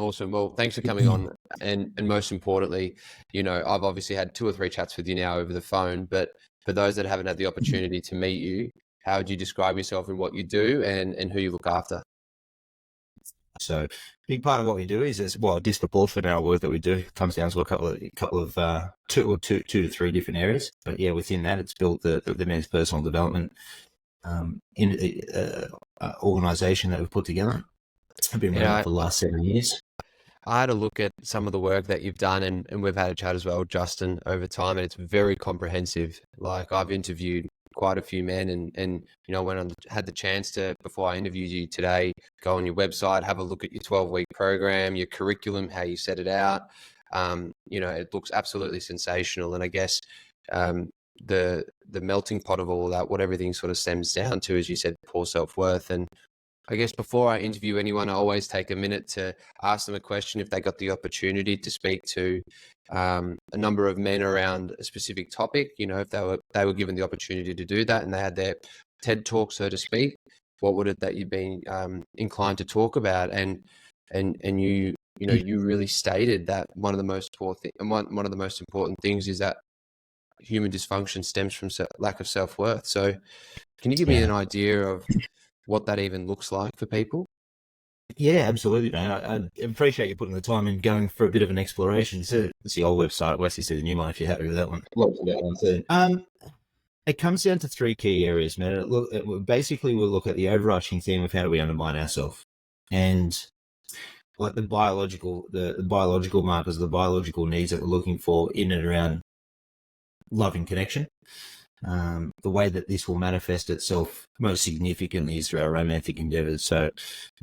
Awesome. Well, thanks for coming on. And most importantly, I've obviously had 2 or 3 chats with you now over the phone, but for those that haven't had the opportunity to meet you, how would you describe yourself and what you do and who you look after? So a big part of what we do is a disproportionate amount of work that we do comes down to a couple of two to three different areas. But yeah, within that, it's built the men's personal development organization that we've put together. I've been running it for the last 7 years. I had a look at some of the work that you've done, and we've had a chat as well, Justin, over time, and it's very comprehensive. Like, I've interviewed quite a few men, and when I had the chance to, before I interviewed you today, go on your website, have a look at your 12-week program, your curriculum, how you set it out. It looks absolutely sensational, and I guess the melting pot of all of that, what everything sort of stems down to, as you said, poor self-worth. And I guess before I interview anyone, I always take a minute to ask them a question if they got the opportunity to speak to a number of men around a specific topic. If they were given the opportunity to do that and they had their TED talk, so to speak, what would it that you've been inclined to talk about? And you really stated that one of the most important things is that human dysfunction stems from lack of self-worth. So can you give me an idea of what that even looks like for people? Yeah, absolutely, man. I appreciate you putting the time in going for a bit of an exploration. It's the old website. Wesley see the new one if you're happy with that one. It comes down to 3 key areas, man. We'll look at the overarching theme of how do we undermine ourselves, and like the biological markers, the biological needs that we're looking for in and around love and connection. The way that this will manifest itself most significantly is through our romantic endeavors. So,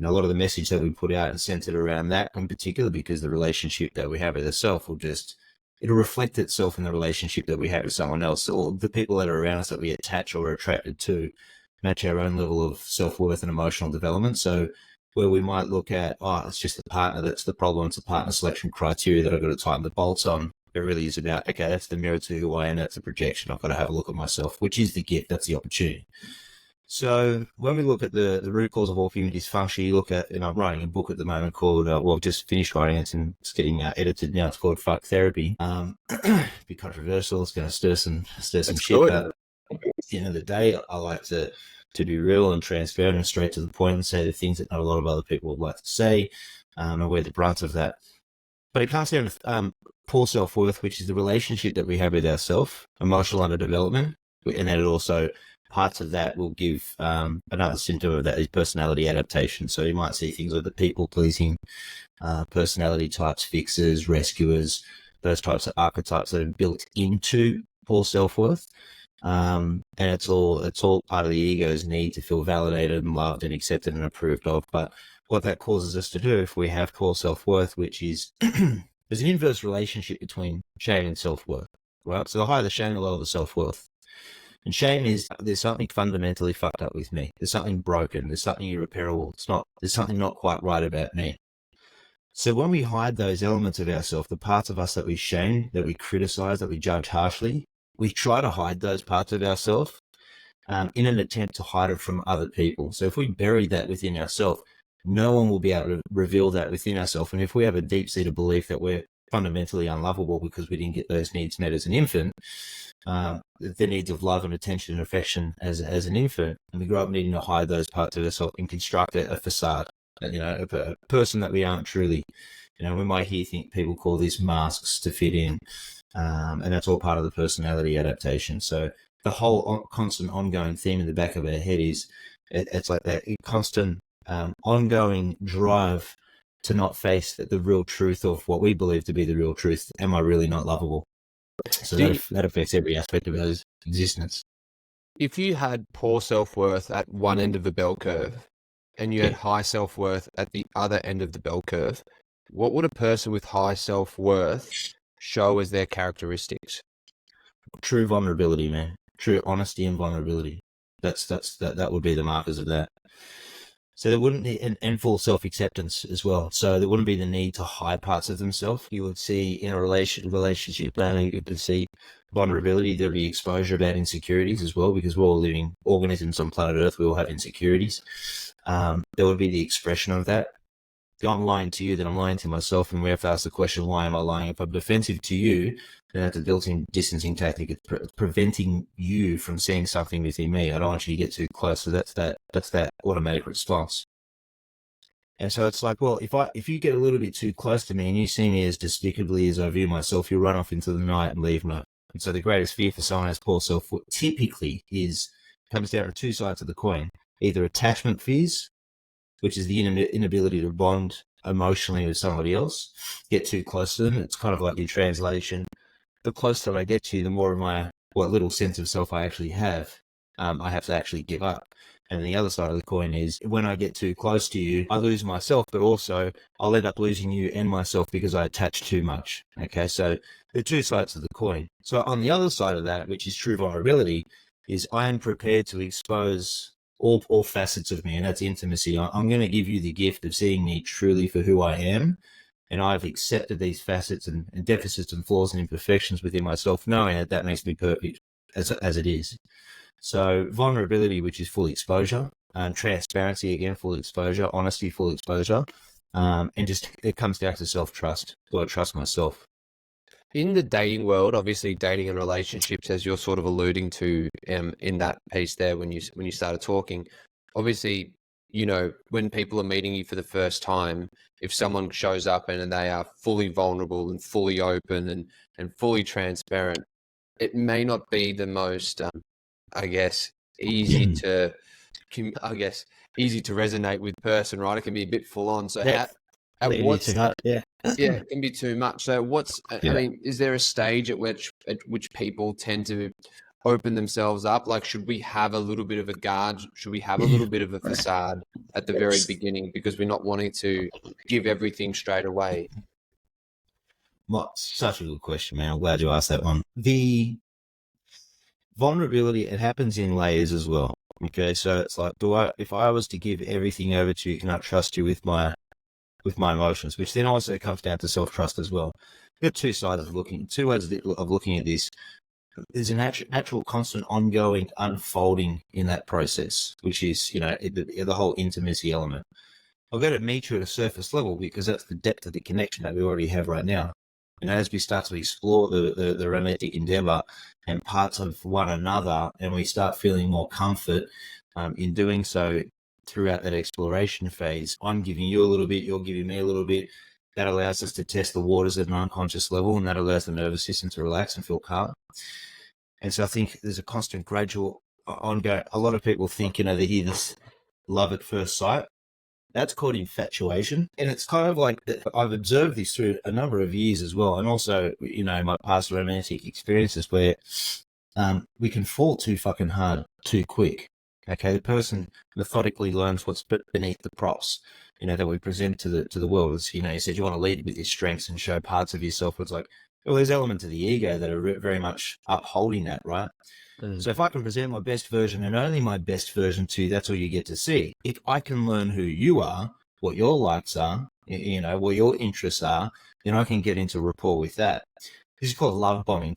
a lot of the message that we put out is centered around that in particular, because the relationship that we have with ourselves it'll reflect itself in the relationship that we have with someone else, or the people that are around us that we attach or are attracted to match our own level of self-worth and emotional development. So where we might look at, it's just the partner that's the problem, it's a partner selection criteria that I've got to tighten the bolts on. It really is about, okay, that's the mirror to who I am, that's a projection. I've got to have a look at myself, which is the gift, that's the opportunity. So when we look at the root cause of all human dysfunction, you look at, I'm writing a book at the moment called, I've just finished writing it and it's getting edited now. It's called Fuck Therapy. Be controversial. It's going to stir some shit. But at the end of the day, I like to be real and transparent and straight to the point and say the things that not a lot of other people would like to say, and wear the brunt of that. But it comes down to poor self-worth, which is the relationship that we have with ourselves, emotional underdevelopment, and then it also, parts of that will give another symptom of that is personality adaptation. So you might see things like the people-pleasing personality types, fixers, rescuers, those types of archetypes that are built into poor self-worth. And it's all part of the ego's need to feel validated and loved and accepted and approved of. But what that causes us to do if we have poor self-worth, which is there's an inverse relationship between shame and self-worth, right? So the higher the shame, the lower the self-worth. And shame is there's something fundamentally fucked up with me. There's something broken. There's something irreparable. There's something not quite right about me. So when we hide those elements of ourselves, the parts of us that we shame, that we criticize, that we judge harshly, we try to hide those parts of ourselves in an attempt to hide it from other people. So if we bury that within ourselves, no one will be able to reveal that within ourselves. And if we have a deep-seated belief that we're fundamentally unlovable because we didn't get those needs met as an infant, the needs of love and attention and affection as an infant, and we grow up needing to hide those parts of ourselves and construct a facade, a person that we aren't truly. We might hear people call these masks to fit in, and that's all part of the personality adaptation. So the whole constant ongoing theme in the back of our head is it's like that constant ongoing drive to not face the real truth of what we believe to be the real truth. Am I really not lovable? So that affects every aspect of our existence. If you had poor self-worth at one end of the bell curve and you had high self-worth at the other end of the bell curve, what would a person with high self-worth show as their characteristics? True vulnerability, man. True honesty and vulnerability. That would be the markers of that. So there wouldn't be, and full self-acceptance as well. So there wouldn't be the need to hide parts of themselves. You would see in a relationship planning, you could see vulnerability. There'd be exposure about insecurities as well, because we're all living organisms on planet Earth. We all have insecurities. There would be the expression of that. If I'm lying to you, then I'm lying to myself, and we have to ask the question, why am I lying? If I'm defensive to you, then that's a built-in distancing tactic. It's preventing you from seeing something within me. I don't want you to get too close. So that's that automatic response. And so it's like, well, if you get a little bit too close to me and you see me as despicably as I view myself, you'll run off into the night and leave me. And so the greatest fear for someone who has poor self-worth typically comes down to two sides of the coin. Either attachment fears, which is the inability to bond emotionally with somebody else, get too close to them. It's kind of like your translation. The closer I get to you, the more of what little sense of self I actually have, I have to actually give up. And the other side of the coin is when I get too close to you, I lose myself, but also I'll end up losing you and myself because I attach too much. Okay, so the two sides of the coin. So on the other side of that, which is true vulnerability, is I am prepared to expose all facets of me, and that's intimacy. I'm going to give you the gift of seeing me truly for who I am. And I've accepted these facets and deficits and flaws and imperfections within myself, knowing that makes me perfect as it is. So vulnerability, which is full exposure, transparency, again, full exposure, honesty, full exposure, and just it comes down to self-trust. Do I trust myself? In the dating world, obviously dating and relationships, as you're sort of alluding to in that piece there when you started talking, obviously, when people are meeting you for the first time, if someone shows up and they are fully vulnerable and fully open and fully transparent, it may not be the most, I guess, easy to resonate with person, right? It can be a bit full on. So yeah. Yeah, it can be too much. So I mean, is there a stage at which people tend to open themselves up? Like, should we have a little bit of a guard? Should we have a little bit of a facade at the very beginning because we're not wanting to give everything straight away? Such a good question, man. I'm glad you asked that one. The vulnerability, it happens in layers as well. Okay, so it's like, if I was to give everything over to you, can I trust you with my emotions? Which then also comes down to self-trust as well. There are two ways of looking at this. There's an actual constant ongoing unfolding in that process, which is, the whole intimacy element. I've got to meet you at a surface level because that's the depth of the connection that we already have right now. As we start to explore the romantic endeavor and parts of one another, and we start feeling more comfort in doing so throughout that exploration phase, I'm giving you a little bit, you're giving me a little bit. That allows us to test the waters at an unconscious level, and that allows the nervous system to relax and feel calm. And so I think there's a constant gradual ongoing. A lot of people think, they hear this love at first sight. That's called infatuation. And it's kind of like, I've observed this through a number of years as well. And also, my past romantic experiences where we can fall too fucking hard too quick. Okay, the person methodically learns what's beneath the props, that we present to the world. It's, you said you want to lead with your strengths and show parts of yourself. It's like, well, there's elements of the ego that are very much upholding that, right? So if I can present my best version and only my best version to you, that's all you get to see. If I can learn who you are, what your likes are, what your interests are, then I can get into rapport with that. This is called love bombing,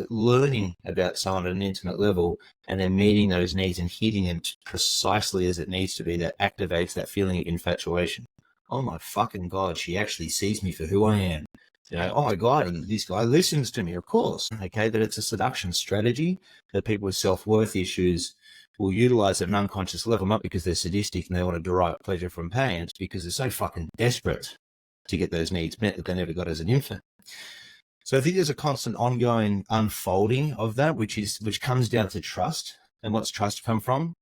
learning about someone at an intimate level and then meeting those needs and hitting them precisely as it needs to be. That activates that feeling of infatuation. Oh my fucking God, she actually sees me for who I am. Oh my God, and this guy listens to me, of course. Okay, that it's a seduction strategy that people with self-worth issues will utilize at an unconscious level, not because they're sadistic and they want to derive pleasure from pain. It's because they're so fucking desperate to get those needs met that they never got as an infant. So I think there's a constant ongoing unfolding of that, which comes down to trust. And what's trust come from?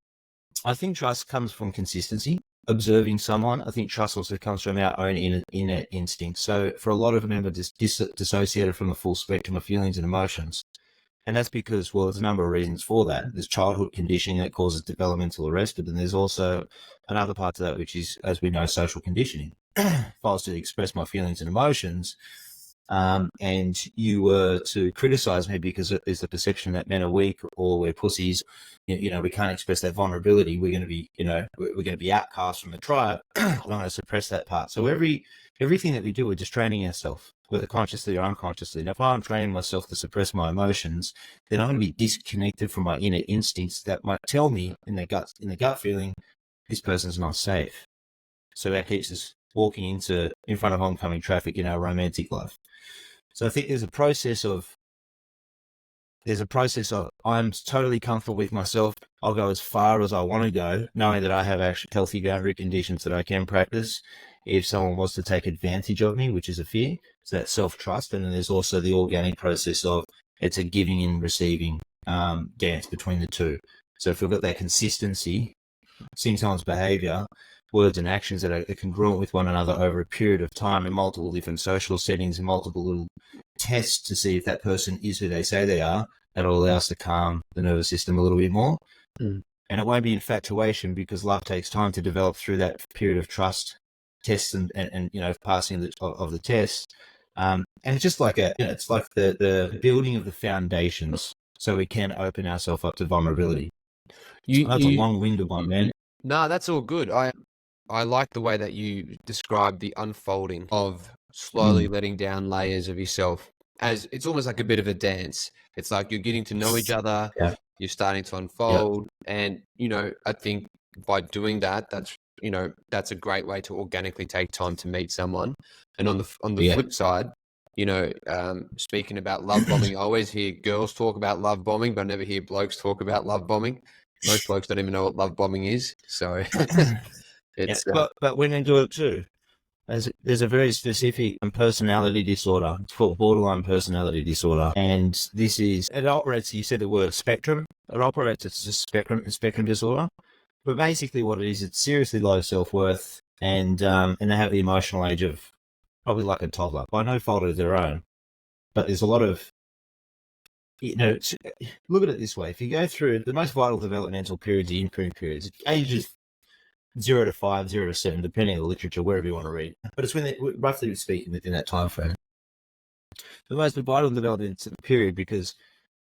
I think trust comes from consistency. Observing someone. I think trust also comes from our own inner instinct. So for a lot of them, are dissociated from the full spectrum of feelings and emotions. And that's because, well, there's a number of reasons for that. There's childhood conditioning that causes developmental arrest, but then there's also another part to that, which is, as we know, social conditioning. If I was to express my feelings and emotions, and you were to criticize me because there's the perception that men are weak or we're pussies, we can't express that vulnerability. We're going to be, we're going to be outcast from the tribe. I'm going to suppress that part. So everything that we do, we're just training ourselves, whether consciously or unconsciously. Now, if I'm training myself to suppress my emotions, then I'm going to be disconnected from my inner instincts that might tell me in the gut feeling, this person's not safe. So that keeps us walking in front of oncoming traffic in our romantic life. So I think there's a process of I'm totally comfortable with myself. I'll go as far as I want to go, knowing that I have actually healthy boundary conditions that I can practice if someone was to take advantage of me, which is a fear. So that's self-trust. And then there's also the organic process of it's a giving and receiving dance between the two. So if we've got that consistency, seeing someone's behavior, words and actions that are congruent with one another over a period of time in multiple different social settings and multiple little tests to see if that person is who they say they are, that'll allow us to calm the nervous system a little bit more. And it won't be infatuation, because love takes time to develop through that period of trust tests and passing of the test. And it's just like it's like the building of the foundations so we can open ourselves up to vulnerability. That's a long-winded one, man. No, that's all good. I like the way that you describe the unfolding of slowly letting down layers of yourself, as it's almost like a bit of a dance. It's like you're getting to know each other, Yeah. you're starting to unfold, and I think by doing that, that's a great way to organically take time to meet someone. And on the flip side, speaking about love bombing, I always hear girls talk about love bombing, but I never hear blokes talk about love bombing. Most blokes don't even know what love bombing is. So it's but women do it too. There's a very specific personality disorder. It's called borderline personality disorder, and it operates. You said the word spectrum. It operates as a spectrum disorder. But basically, what it is, it's seriously low self-worth, and they have the emotional age of probably like a toddler by no fault of their own. But there's a lot of look at it this way: if you go through the most vital developmental periods, the infant periods, ages 0 to 5, 0 to 7, depending on the literature, wherever you want to read. But it's roughly speaking, within that time frame. The most vital development period, because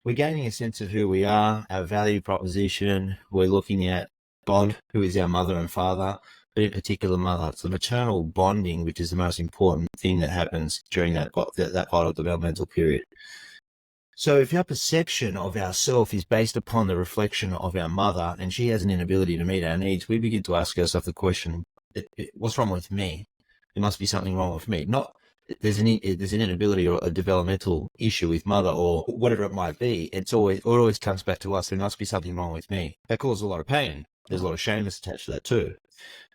we're gaining a sense of who we are, our value proposition. We're looking at God, who is our mother and father, but in particular mother. It's the maternal bonding, which is the most important thing that happens during that vital developmental period. So if our perception of ourself is based upon the reflection of our mother, and she has an inability to meet our needs, we begin to ask ourselves the question, what's wrong with me? There must be something wrong with me. Not there's an inability or a developmental issue with mother or whatever it might be. It always comes back to us. There must be something wrong with me. That causes a lot of pain. There's a lot of shame that's attached to that too.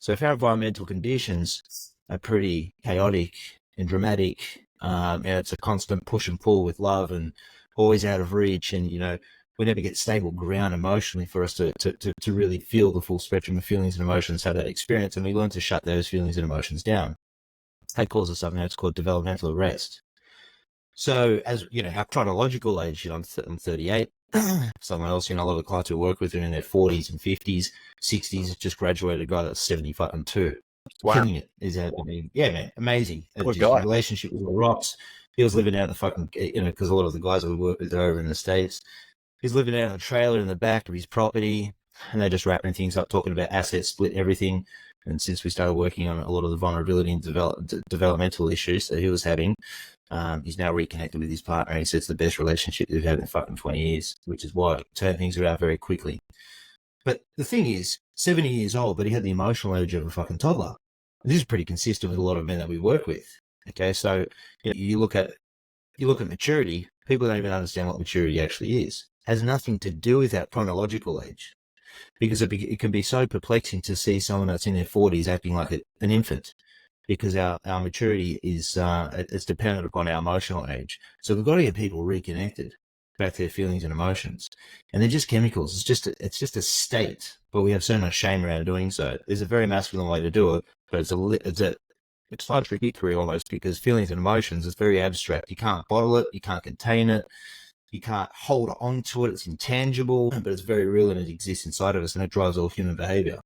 So if our environmental conditions are pretty chaotic and dramatic, and it's a constant push and pull with love and always out of reach, and we never get stable ground emotionally for us to really feel the full spectrum of feelings and emotions, have that experience, and we learn to shut those feelings and emotions down. That causes something that's called developmental arrest. So as our chronological age, I'm 38. Someone else, a lot of the clients we work with are in their 40s and 50s, 60s, just graduated a guy that's 72. Wow. Killing it. Yeah, man, amazing. Good guy. Relationship with the rocks. He was living out in the fucking, because a lot of the guys that we work with are over in the States. He's living out in a trailer in the back of his property, and they're just wrapping things up, talking about assets, split everything. And since we started working on a lot of the vulnerability and developmental issues that he was having, he's now reconnected with his partner. He says it's the best relationship they've had in fucking 20 years, which is why it turned things around very quickly. But the thing is, 70 years old, but he had the emotional age of a fucking toddler. This is pretty consistent with a lot of men that we work with. Okay, so you look at maturity. People don't even understand what maturity actually is. It has nothing to do with that chronological age, because it can be so perplexing to see someone that's in their 40s acting like an infant, because our maturity is it's dependent upon our emotional age. So we've got to get people reconnected back to their feelings and emotions, and they're just chemicals. It's just a state, but we have so much shame around doing so. There's a very masculine way to do it, but it's contradictory almost, because feelings and emotions is very abstract. You can't bottle it, you can't contain it, you can't hold on to it. It's intangible, but it's very real, and it exists inside of us, and it drives all human behavior.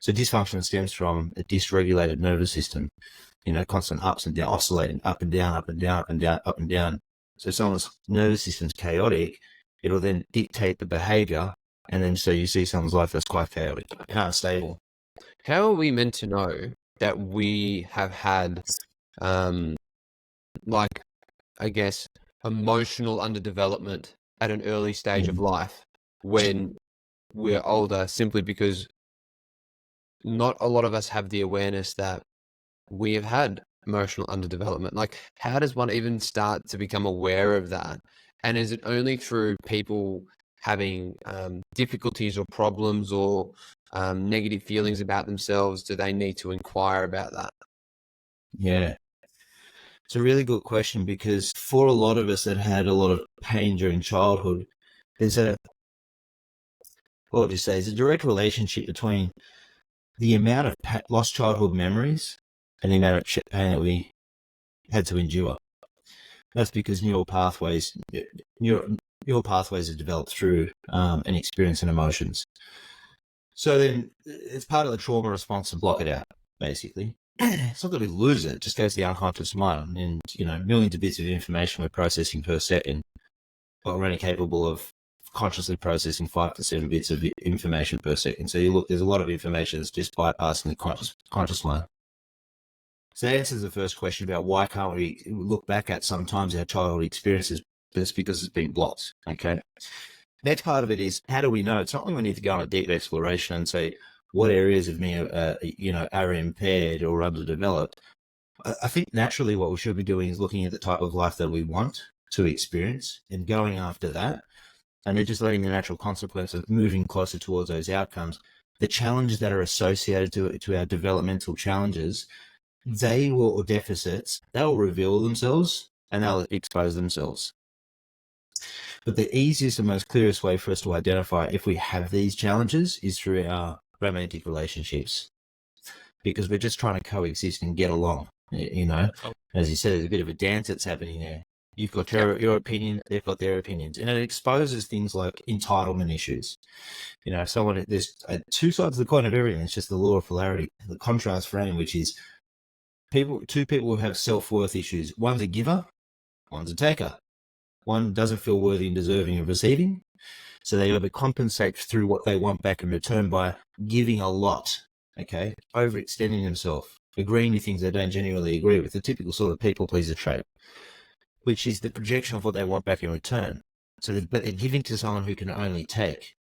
So dysfunction stems from a dysregulated nervous system, constant ups and downs, oscillating up and down, up and down, up and down, up and down. So if someone's nervous system's chaotic, it'll then dictate the behavior, and then so you see someone's life that's quite chaotic, unstable. How are we meant to know that we have had, I guess, emotional underdevelopment at an early stage of life when we're older, simply because not a lot of us have the awareness that we have had emotional underdevelopment. Like, how does one even start to become aware of that? And is it only through people having difficulties or problems or negative feelings about themselves do they need to inquire about that? Yeah. It's a really good question, because for a lot of us that had a lot of pain during childhood, there's a, what would you say, there's a direct relationship between the amount of lost childhood memories and the amount of pain that we had to endure. That's because neural pathways are developed through an experience and emotions. So then it's part of the trauma response to block it out, basically. It's not that we lose it just goes to the unconscious mind, and millions of bits of information we're processing per second, but we're only capable of consciously processing 5 to 7 bits of information per second. So you look, there's a lot of information that's just bypassing the conscious mind. So that answers the first question about why can't we look back at sometimes our childhood experiences. It's because it's been blocked. Okay. Next part of it is, how do we know? It's not like we need to go on a deep exploration and say what areas of me are impaired or underdeveloped. I think naturally what we should be doing is looking at the type of life that we want to experience and going after that, and then just letting the natural consequence of moving closer towards those outcomes. The challenges that are associated to our developmental challenges, or deficits, they'll reveal themselves and they'll expose themselves. But the easiest and most clearest way for us to identify if we have these challenges is through our romantic relationships, because we're just trying to coexist and get along. As you said, there's a bit of a dance that's happening there. You've got your opinion, they've got their opinions, and it exposes things like entitlement issues. There's two sides of the coin of everything. It's just the law of polarity, the contrast frame, which is two people who have self-worth issues. One's a giver, one's a taker. One doesn't feel worthy and deserving of receiving, so they overcompensate through what they want back in return by giving a lot, okay, overextending themselves, agreeing to things they don't genuinely agree with, the typical sort of people pleaser trait, which is the projection of what they want back in return. But they're giving to someone who can only take.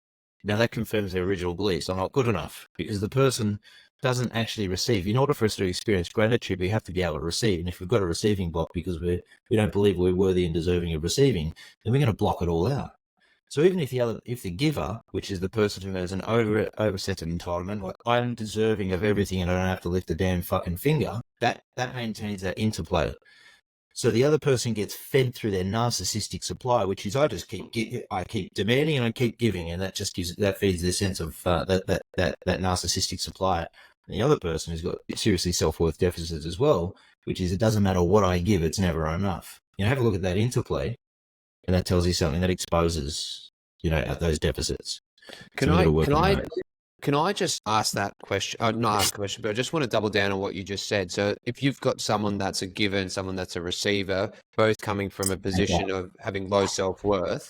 Now that confirms their original beliefs are not good enough, because the person doesn't actually receive. In order for us to experience gratitude, we have to be able to receive. And if we've got a receiving block because we don't believe we're worthy and deserving of receiving, then we're going to block it all out. So even if the giver, which is the person who has an overset of entitlement, like I'm deserving of everything and I don't have to lift a damn fucking finger, that maintains that interplay. So the other person gets fed through their narcissistic supply, which is I keep demanding and I keep giving, and that feeds their sense of that narcissistic supply. And the other person has got seriously self-worth deficits as well, which is it doesn't matter what I give, it's never enough. Have a look at that interplay, and that tells you something that exposes at those deficits. Can I just ask that question? Not ask a question, but I just want to double down on what you just said. So if you've got someone that's a giver and someone that's a receiver, both coming from a position of having low self-worth,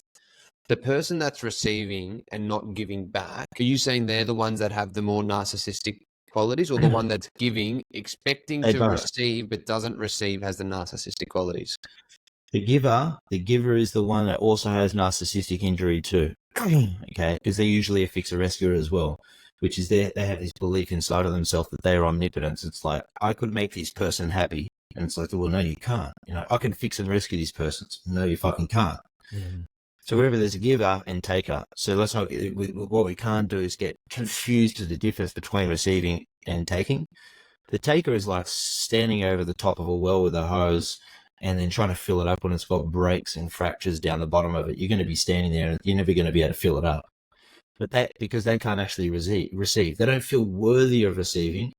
the person that's receiving and not giving back, are you saying they're the ones that have the more narcissistic qualities, or the one that's giving, expecting to receive, but doesn't receive, has the narcissistic qualities? The giver is the one that also has narcissistic injury too. Okay, because they're usually a fixer rescuer as well, which is they have this belief inside of themselves that they are omnipotent. It's like, I could make this person happy, and it's like, well, no, you can't. I can fix and rescue these persons. No, you fucking can't. Mm-hmm. So wherever there's a giver and taker, so let's not. What we can't do is get confused to the difference between receiving and taking. The taker is like standing over the top of a well with a hose and then trying to fill it up when it's got breaks and fractures down the bottom of it. You're going to be standing there and you're never going to be able to fill it up. But because they can't actually receive. They don't feel worthy of receiving,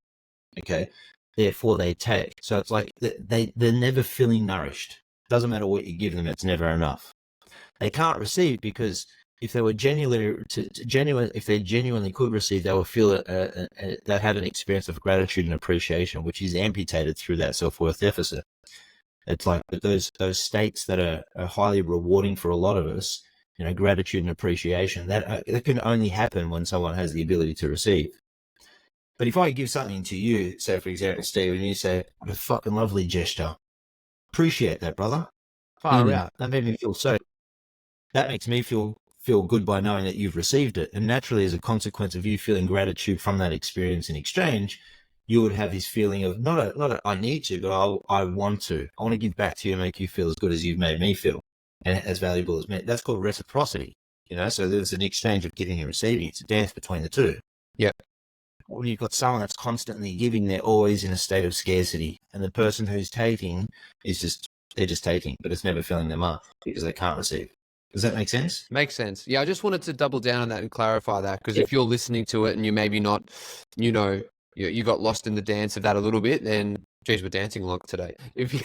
okay? Therefore, they take. So it's like they're never feeling nourished. Doesn't matter what you give them, it's never enough. They can't receive because if they were genuinely could receive, they would feel that had an experience of gratitude and appreciation, which is amputated through that self-worth deficit. It's like those states that are highly rewarding for a lot of us, gratitude and appreciation, that can only happen when someone has the ability to receive. But if I give something to you, say for example, Steve, and you say, "What a fucking lovely gesture. Appreciate that, brother." Far out. That made me feel so. That makes me feel good by knowing that you've received it. And naturally, as a consequence of you feeling gratitude from that experience in exchange, you would have this feeling of not a I need to, but I want to. I want to give back to you and make you feel as good as you've made me feel, and as valuable as me. That's called reciprocity. So there's an exchange of giving and receiving. It's a dance between the two. Yeah. When you've got someone that's constantly giving, they're always in a state of scarcity, and the person who's taking they're just taking, but it's never filling them up because they can't receive. Does that make sense? Makes sense. Yeah, I just wanted to double down on that and clarify that, because if you're listening to it and you maybe not, you got lost in the dance of that a little bit, then geez, we're dancing along today. If you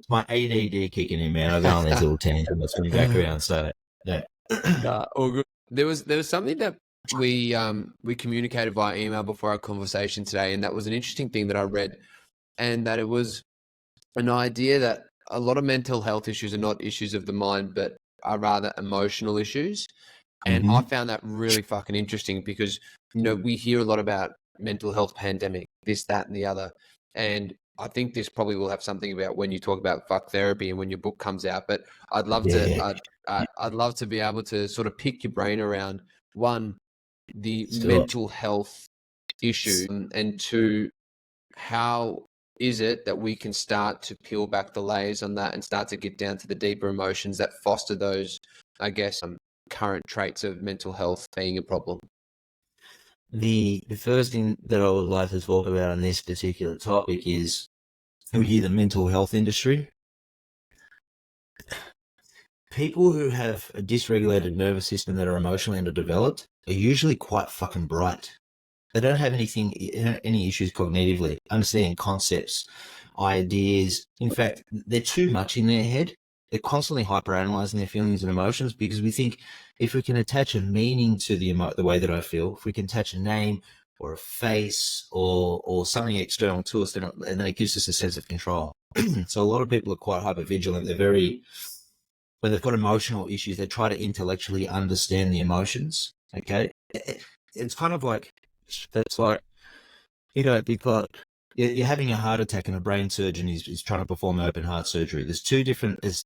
my ADD kicking in, man. I go on these little tangents, swing back around. So yeah, all good. There was something that we communicated via email before our conversation today, and that was an interesting thing that I read, and that it was an idea that a lot of mental health issues are not issues of the mind, but are rather emotional issues. And I found that really fucking interesting because, we hear a lot about mental health pandemic, this, that, and the other. And I think this probably will have something about when you talk about fuck therapy and when your book comes out. But I'd love I'd love to be able to sort of pick your brain around, one, the mental health issue, and two, how is it that we can start to peel back the layers on that and start to get down to the deeper emotions that foster those, I guess, current traits of mental health being a problem? The first thing that I would like to talk about on this particular topic is we hear the mental health industry. People who have a dysregulated nervous system that are emotionally underdeveloped are usually quite fucking bright. They don't have any issues cognitively, understanding concepts, ideas. In fact, they're too much in their head. They're constantly hyperanalyzing their feelings and emotions because we think if we can attach a meaning to the way that I feel, if we can attach a name or a face or something external to us, then it gives us a sense of control. So a lot of people are quite hypervigilant. When they've got emotional issues, they try to intellectually understand the emotions. Okay, it's kind of like, that's like, because you're having a heart attack and a brain surgeon is trying to perform open heart surgery. There's two different, there's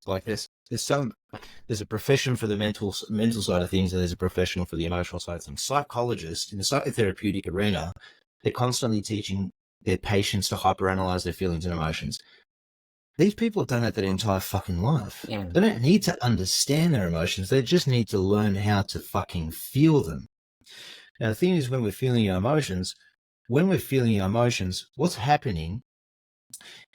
a profession for the mental side of things, and there's a professional for the emotional side of things. Psychologists in the psychotherapeutic arena, they're constantly teaching their patients to hyperanalyze their feelings and emotions. These people have done that their entire fucking life. Yeah. They don't need to understand their emotions. They just need to learn how to fucking feel them. Now, the thing is, when we're feeling our emotions, what's happening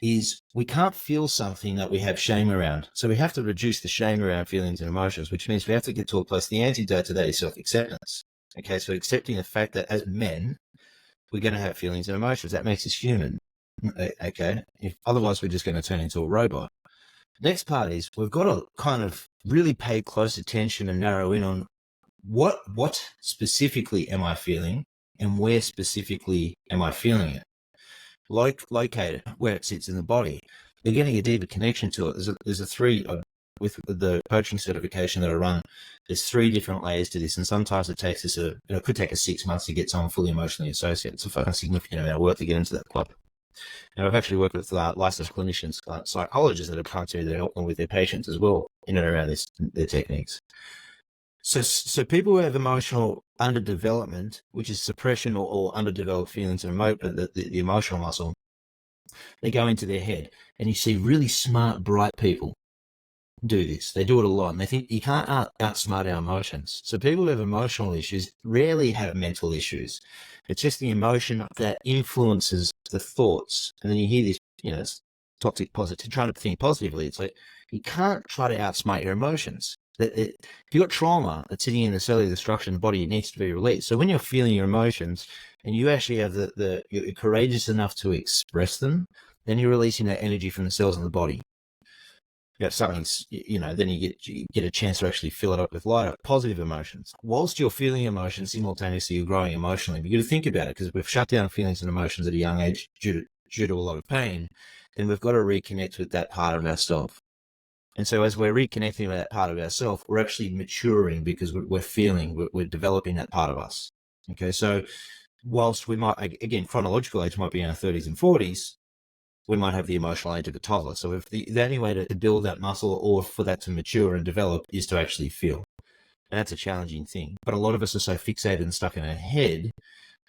is we can't feel something that we have shame around. So we have to reduce the shame around feelings and emotions, which means we have to get to a place. The antidote to that is self-acceptance. Okay, so accepting the fact that as men, we're going to have feelings and emotions. That makes us human. Okay, otherwise we're just going to turn into a robot. Next part is we've got to kind of really pay close attention and narrow in on what specifically am I feeling and where specifically am I feeling it? Located where it sits in the body. You're getting a deeper connection to it. There's a three with the coaching certification that I run. There's 3 different layers to this, and sometimes it takes us it could take us 6 months to get someone fully emotionally associated. It's a fucking significant amount of work to get into that club. And I've actually worked with licensed clinicians, psychologists that have come to me to help them with their patients as well, in and around their techniques. So people who have emotional underdevelopment, which is suppression or underdeveloped feelings and the emotional muscle, they go into their head, and you see really smart, bright people do this. They do it a lot, and they think you can't outsmart our emotions. So people who have emotional issues rarely have mental issues. It's just the emotion that influences the thoughts. And then you hear this, toxic positive, trying to think positively. It's like, you can't try to outsmart your emotions. If you've got trauma that's sitting in the cellular structure in the body, it needs to be released. So when you're feeling your emotions and you actually have you're courageous enough to express them, then you're releasing that energy from the cells in the body. Something's, then you get a chance to actually fill it up with lighter, positive emotions. Whilst you're feeling emotions, simultaneously you're growing emotionally. But you got to think about it, because we've shut down feelings and emotions at a young age due to a lot of pain. Then we've got to reconnect with that part of ourselves. And so as we're reconnecting with that part of ourselves, we're actually maturing, because we're developing that part of us. Okay, so whilst we might, again, chronological age might be in our 30s and 40s, we might have the emotional age of a toddler. So if the only way to build that muscle or for that to mature and develop is to actually feel. And that's a challenging thing. But a lot of us are so fixated and stuck in our head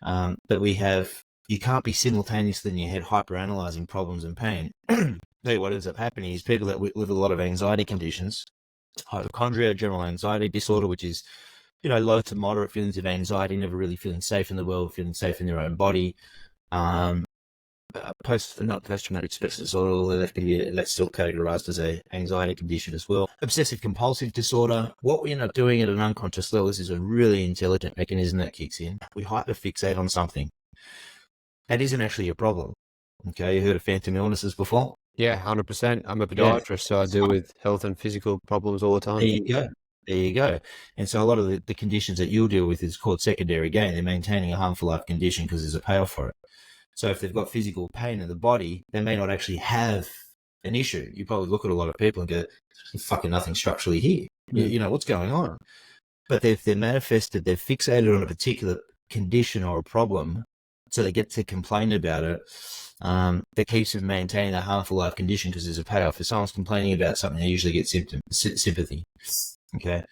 that we have you can't be simultaneously in your head hyperanalyzing problems and pain. Tell you what ends up happening is people that live a lot of anxiety conditions, hypochondria, general anxiety disorder, which is, low to moderate feelings of anxiety, never really feeling safe in the world, feeling safe in their own body. Not post-traumatic stress disorder, that's still categorized as a anxiety condition as well. Obsessive compulsive disorder. What we end up doing at an unconscious level, this is a really intelligent mechanism that kicks in. We hyperfixate on something. That isn't actually a problem. Okay, you heard of phantom illnesses before? Yeah, 100%. I'm a podiatrist, so I deal with health and physical problems all the time. There you go. There you go. And so a lot of the conditions that you'll deal with is called secondary gain. They're maintaining a harmful life condition because there's a payoff for it. So if they've got physical pain in the body, they may not actually have an issue. You probably look at a lot of people and go, fucking nothing structurally here. What's going on? But if they're manifested, they're fixated on a particular condition or a problem, so they get to complain about it, that keeps them maintaining a harmful life condition because there's a payoff. If someone's complaining about something, they usually get sympathy. Okay.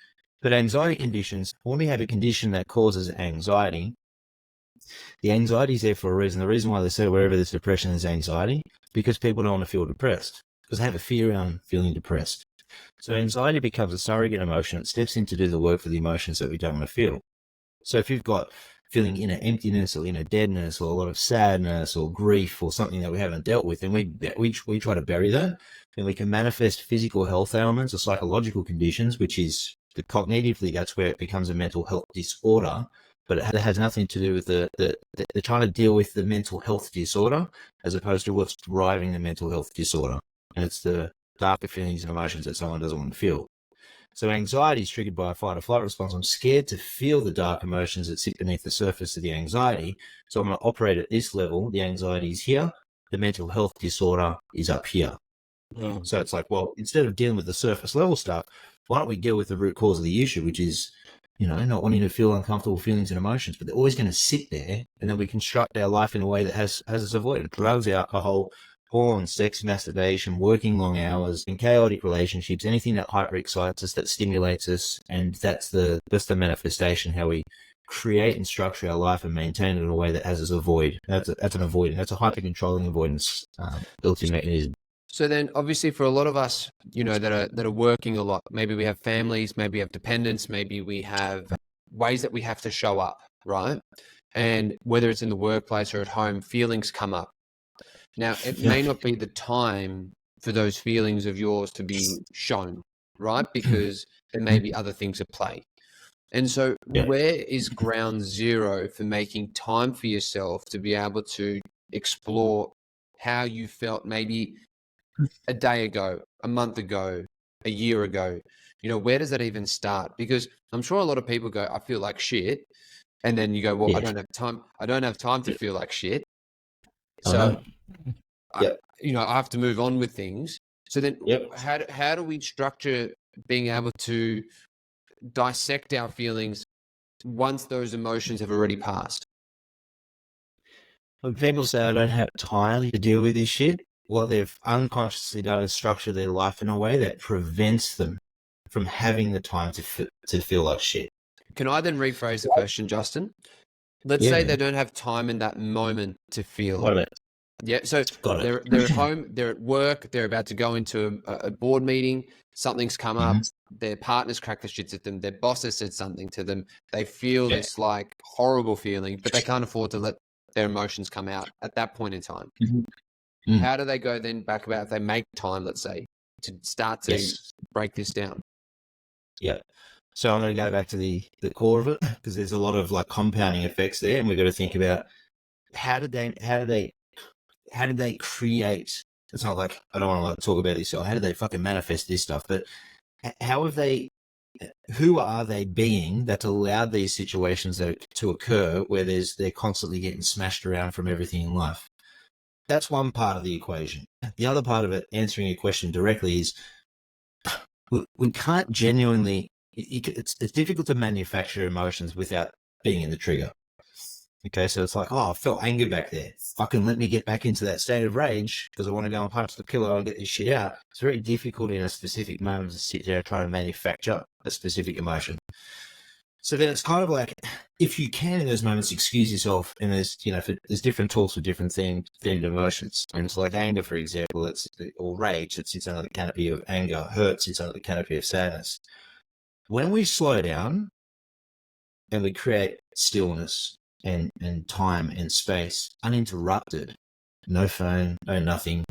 But anxiety conditions, when we have a condition that causes anxiety, the anxiety is there for a reason. The reason why they say wherever there's depression, there's anxiety, because people don't want to feel depressed, because they have a fear around feeling depressed. So anxiety becomes a surrogate emotion. It steps in to do the work for the emotions that we don't want to feel. So if you've got feeling inner emptiness or inner deadness or a lot of sadness or grief or something that we haven't dealt with, and we try to bury that, then we can manifest physical health ailments or psychological conditions, which is cognitively, that's where it becomes a mental health disorder. But it has nothing to do with they're trying to deal with the mental health disorder as opposed to what's driving the mental health disorder. And it's the darker feelings and emotions that someone doesn't want to feel. So anxiety is triggered by a fight or flight response. I'm scared to feel the dark emotions that sit beneath the surface of the anxiety. So I'm going to operate at this level. The anxiety is here. The mental health disorder is up here. Mm. So it's like, well, instead of dealing with the surface level stuff, why don't we deal with the root cause of the issue, which is, not wanting to feel uncomfortable feelings and emotions, but they're always going to sit there, and then we construct our life in a way that has us avoided drugs, alcohol, porn, sex, masturbation, working long hours, and chaotic relationships, anything that hyper excites us, that stimulates us, and that's the manifestation, how we create and structure our life and maintain it in a way that has us avoid. That's an avoidance. That's a hyper controlling avoidance built-in mechanism. So then obviously for a lot of us, that are working a lot, maybe we have families, maybe we have dependents, maybe we have ways that we have to show up, right? And whether it's in the workplace or at home, feelings come up. Now, it may not be the time for those feelings of yours to be shown, right? Because there may be other things at play. And so where is ground zero for making time for yourself to be able to explore how you felt maybe a day ago, a month ago, a year ago? Where does that even start? Because I'm sure a lot of people go, I feel like shit. And then you go, well, I don't have time. I don't have time to feel like shit. So, I have to move on with things. So then how do we structure being able to dissect our feelings once those emotions have already passed? When people say I don't have time to deal with this shit, what they've unconsciously done is structure their life in a way that prevents them from having the time to feel like shit. Can I then rephrase the question, Justin? Let's say they don't have time in that moment to feel it. Yeah, so they're at home, they're at work, they're about to go into a board meeting, something's come up, their partner's cracked the shits at them, their boss has said something to them, they feel this like horrible feeling, but they can't afford to let their emotions come out at that point in time. How do they go then back about if they make time, let's say, to start to break this down? Yeah. So I'm going to go back to the core of it, because there's a lot of like compounding effects there, and we've got to think about how did they create? It's not like I don't want to talk about this. So how did they fucking manifest this stuff? But how have they? Who are they being that's allowed these situations to occur where they're constantly getting smashed around from everything in life? That's one part of the equation. The other part of it, answering your question directly, is we can't genuinely. It's difficult to manufacture emotions without being in the trigger. Okay, so it's like, I felt anger back there. Fucking let me get back into that state of rage because I want to go and punch the pillow and get this shit out. It's very difficult in a specific moment to sit there and try to manufacture a specific emotion. So then it's kind of like, if you can in those moments, excuse yourself. And there's, there's different tools for different themed emotions. And it's like anger, for example, or rage that sits under the canopy of anger, hurt sits under the canopy of sadness. When we slow down and we create stillness and time and space uninterrupted, no phone, no nothing,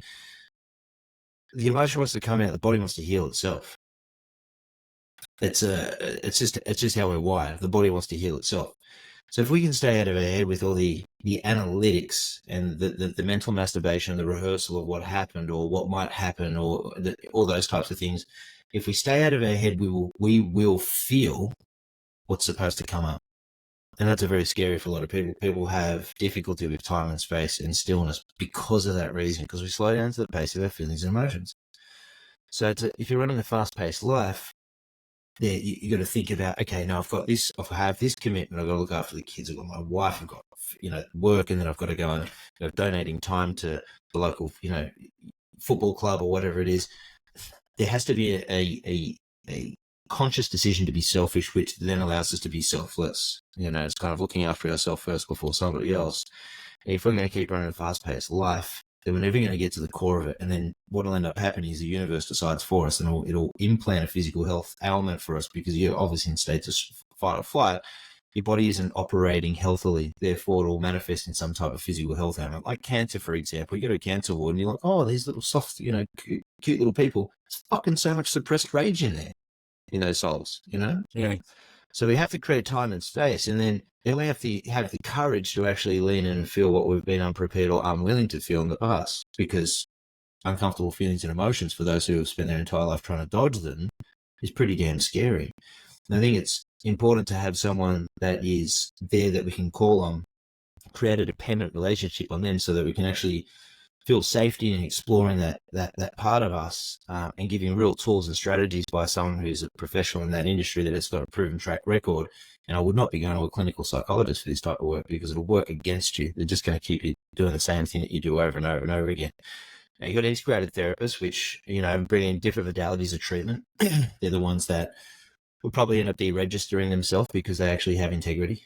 the emotion wants to come out, the body wants to heal itself. It's just how we're wired. The body wants to heal itself. So if we can stay out of our head with all the analytics and the mental masturbation, the rehearsal of what happened or what might happen, or all those types of things, if we stay out of our head, we will feel what's supposed to come up. And that's very scary for a lot of people. People have difficulty with time and space and stillness because of that reason, because we slow down to the pace of our feelings and emotions. So if you're running a fast-paced life, you got to think about, okay, now I've got this, I have this commitment, I've got to look after the kids, I've got my wife, I've got, work, and then I've got to go and donating time to the local, football club or whatever it is. There has to be a conscious decision to be selfish, which then allows us to be selfless. It's kind of looking after ourselves first before somebody else. And if we're going to keep running a fast-paced life, then we're never going to get to the core of it. And then what will end up happening is the universe decides for us, and it'll implant a physical health ailment for us, because you're obviously in states of fight or flight. Your body isn't operating healthily. Therefore, it will manifest in some type of physical health ailment, like cancer, for example. You go to a cancer ward and you're like, oh, these little soft, cute little people. It's fucking so much suppressed rage in there, in those souls, Yeah. So we have to create time and space, and then we have to have the courage to actually lean in and feel what we've been unprepared or unwilling to feel in the past, because uncomfortable feelings and emotions, for those who have spent their entire life trying to dodge them, is pretty damn scary. And I think it's important to have someone that is there that we can call on, create a dependent relationship on them, so that we can actually feel safety in exploring that part of us, and giving real tools and strategies by someone who's a professional in that industry that has got a proven track record. And I would not be going to a clinical psychologist for this type of work, because it'll work against you. They're just going to keep you doing the same thing that you do over and over and over again. Now, you've got integrated therapists, which, bring in different modalities of treatment. They're the ones that will probably end up deregistering themselves because they actually have integrity.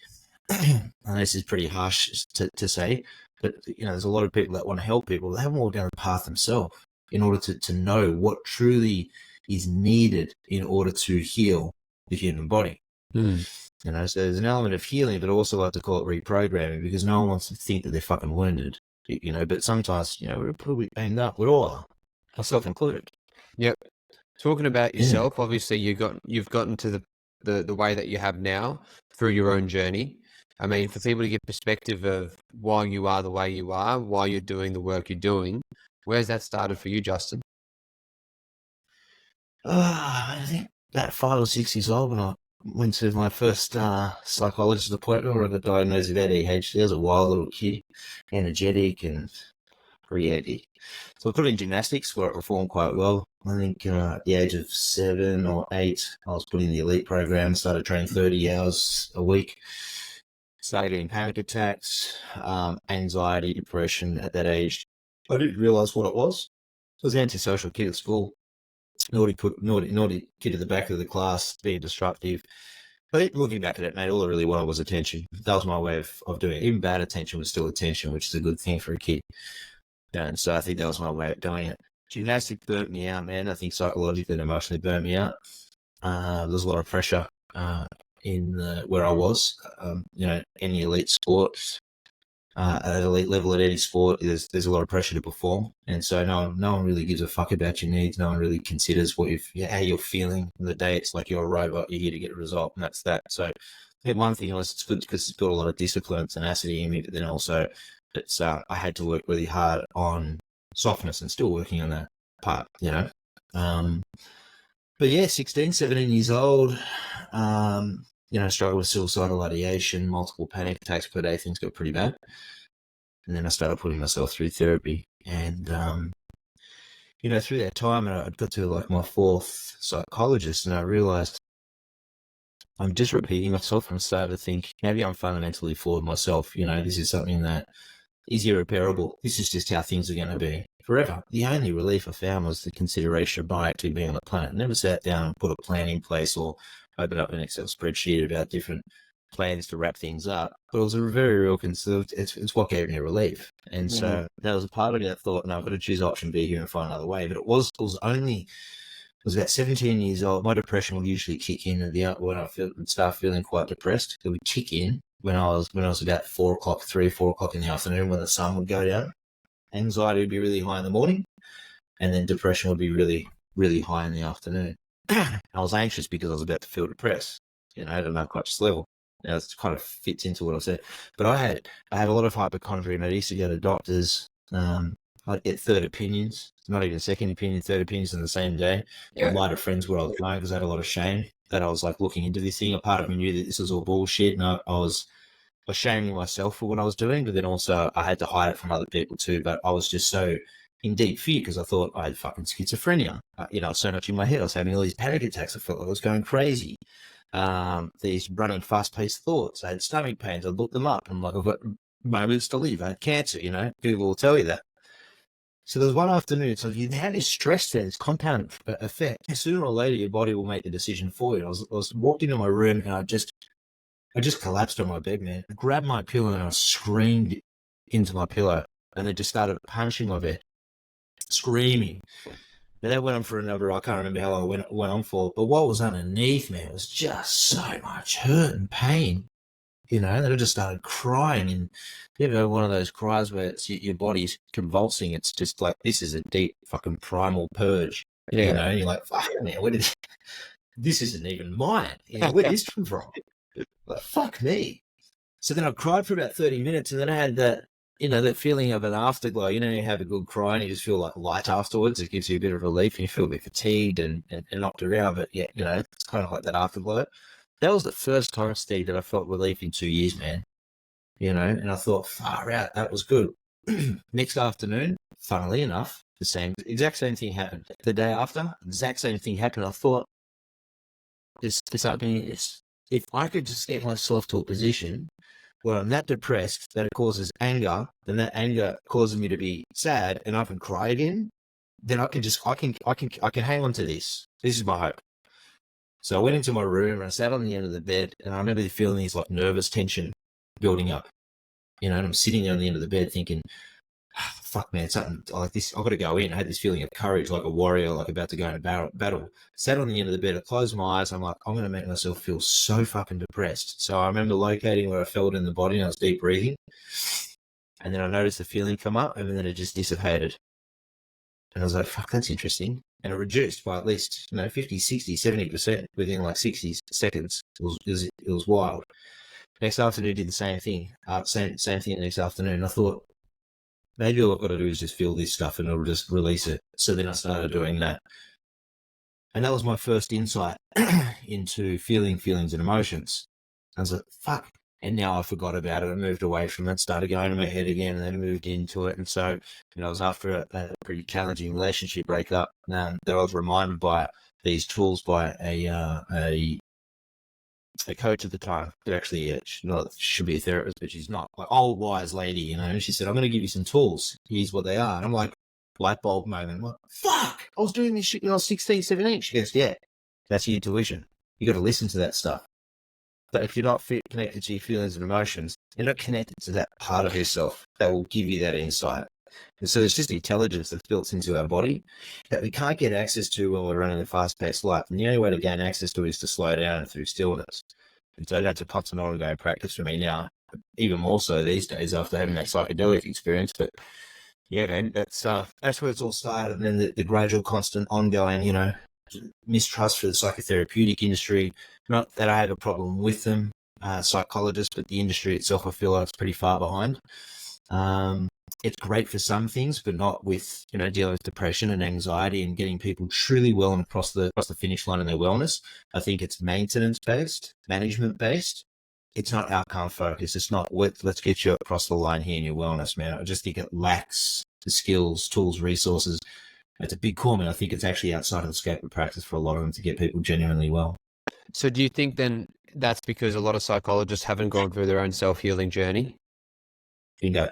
And this is pretty harsh to say, but there's a lot of people that want to help people. They haven't walked down the path themselves in order to know what truly is needed in order to heal the human body. So there's an element of healing, but I also like to call it reprogramming, because no one wants to think that they're fucking wounded, but sometimes, we're probably banged up. We're all are, myself included. Yep. Talking about yourself, obviously you've gotten to the way that you have now through your own journey. I mean, for people to get perspective of why you are the way you are, why you're doing the work you're doing, where's that started for you, Justin? I think about 5 or 6 years old, when I went to my first psychologist appointment, where I got diagnosed with ADHD. I was a wild little kid, energetic and creative. So I put in gymnastics, where it performed quite well. I think at the age of 7 or 8, I was put in the elite program, started training 30 hours a week. Started getting panic attacks, anxiety, depression at that age. I didn't realise what it was. I was an antisocial kid at school. Naughty kid at the back of the class, being disruptive. But looking back at it, mate, all I really wanted was attention. That was my way of doing it. Even bad attention was still attention, which is a good thing for a kid. And so I think that was my way of doing it. Gymnastics burnt me out, man. I think psychologically and emotionally burnt me out. There's a lot of pressure in where I was, any elite sport, at elite level at any sport, there's a lot of pressure to perform, and so no one really gives a fuck about your needs. No one really considers how you're feeling on the day. It's like you're a robot. You're here to get a result, and that's that. So I think one thing was, it's good because it's got a lot of discipline and tenacity in me, but then also it's I had to work really hard on softness, and still working on that part, But yeah, 16, 17 years old, struggled with suicidal ideation, multiple panic attacks per day. Things got pretty bad. And then I started putting myself through therapy. And, through that time, I got to like my 4th psychologist, and I realized I'm just repeating myself, and I started to think, maybe I'm fundamentally flawed myself. This is something that is irreparable. This is just how things are going to be forever. The only relief I found was the consideration of my actually being on the planet. I never sat down and put a plan in place or open up an Excel spreadsheet about different plans to wrap things up. But it was a very real concern. It's what gave me relief. And so that was a part of me that thought, no, I've got to choose option B here and find another way. But it was about 17 years old. My depression would usually kick in when I start feeling quite depressed. It would kick in when I was about 4 o'clock in the afternoon, when the sun would go down. Anxiety would be really high in the morning, and then depression would be really, really high in the afternoon. I was anxious because I was about to feel depressed, at an unconscious level. Now, it kind of fits into what I said. But I had a lot of hypochondria, and I used to go to doctors. I'd get third opinions, not even second opinion, third opinions in the same day. Yeah. A lot of friends where I was going because I had a lot of shame that I was like looking into this thing. A part of me knew that this was all bullshit, and I was shaming myself for what I was doing, but then also I had to hide it from other people too. But I was just so in deep fear because I thought I had fucking schizophrenia. So much in my head. I was having all these panic attacks. I felt like I was going crazy. These running fast-paced thoughts. I had stomach pains. I looked them up. I'm like, I've got moments to live. I had cancer, People will tell you that. So there was one afternoon, so you had this stress there, this compound effect. Sooner or later, your body will make the decision for you. I was walked into my room, and I just collapsed on my bed, man. I grabbed my pillow and I screamed into my pillow, and then just started punching my bed, screaming. Now that went on for I can't remember how long it went on for, but what was underneath me was just so much hurt and pain, that I just started crying. And you ever one of those cries where your body's convulsing? It's just like, this is a deep fucking primal purge, and you're like, fuck, man, this isn't even mine. Where did this come from? Like, fuck me. So then I cried for about 30 minutes, and then I had that feeling of an afterglow. You have a good cry and you just feel like light afterwards. It gives you a bit of relief, and you feel a bit fatigued and knocked around, but yeah, it's kind of like that afterglow. That was the first time, Steve, that I felt relief in 2 years, man. And I thought, far out, that was good. Next afternoon, funnily enough, exact same thing happened. The day after, exact same thing happened. I thought, this if I could just get myself to a position where I'm that depressed that it causes anger, then that anger causes me to be sad, and I can cry again, then I can hang on to this. This is my hope. So I went into my room and I sat on the end of the bed, and I remember feeling these like nervous tension building up, and I'm sitting there on the end of the bed thinking, fuck, man, something like this, I've got to go in. I had this feeling of courage, like a warrior, like about to go into battle. Sat on the end of the bed, I closed my eyes. I'm like, I'm going to make myself feel so fucking depressed. So I remember locating where I felt in the body, and I was deep breathing. And then I noticed the feeling come up, and then it just dissipated. And I was like, fuck, that's interesting. And it reduced by at least, 50, 60, 70% within like 60 seconds. It was wild. Next afternoon, did the same thing. Same thing next afternoon. I thought, maybe all I've got to do is just feel this stuff and it'll just release it. So then I started doing that. And that was my first insight into feelings and emotions. I was like, fuck. And now I forgot about it. I moved away from it, started going in my head again, and then moved into it. And so, it was after a pretty challenging relationship breakup that I was reminded by these tools by a coach at the time. But actually, she should be a therapist, but she's not. Like, old wise lady, She said, I'm going to give you some tools. Here's what they are. And I'm like, light bulb moment. I'm like, fuck, I was doing this shit when I was 16, 17. She goes, yeah, that's your intuition. You got to listen to that stuff. But if you're not connected to your feelings and emotions, you're not connected to that part of yourself that will give you that insight. And so there's just intelligence that's built into our body that we can't get access to when we're running a fast-paced life. And the only way to gain access to it is to slow down through stillness. And so that's a constant ongoing practice for me now, even more so these days after having that psychedelic experience. But yeah, man, that's where it's all started. And then the gradual, constant, ongoing, mistrust for the psychotherapeutic industry. Not that I have a problem with them, psychologists, but the industry itself, I feel like it's pretty far behind. It's great for some things, but not with, dealing with depression and anxiety and getting people truly well and across the finish line in their wellness. I think it's maintenance-based, management-based. It's not outcome focused. It's not, let's get you across the line here in your wellness, man. I just think it lacks the skills, tools, resources. It's a big call, man. I think it's actually outside of the scope of practice for a lot of them to get people genuinely well. So do you think then that's because a lot of psychologists haven't gone through their own self-healing journey? Bingo.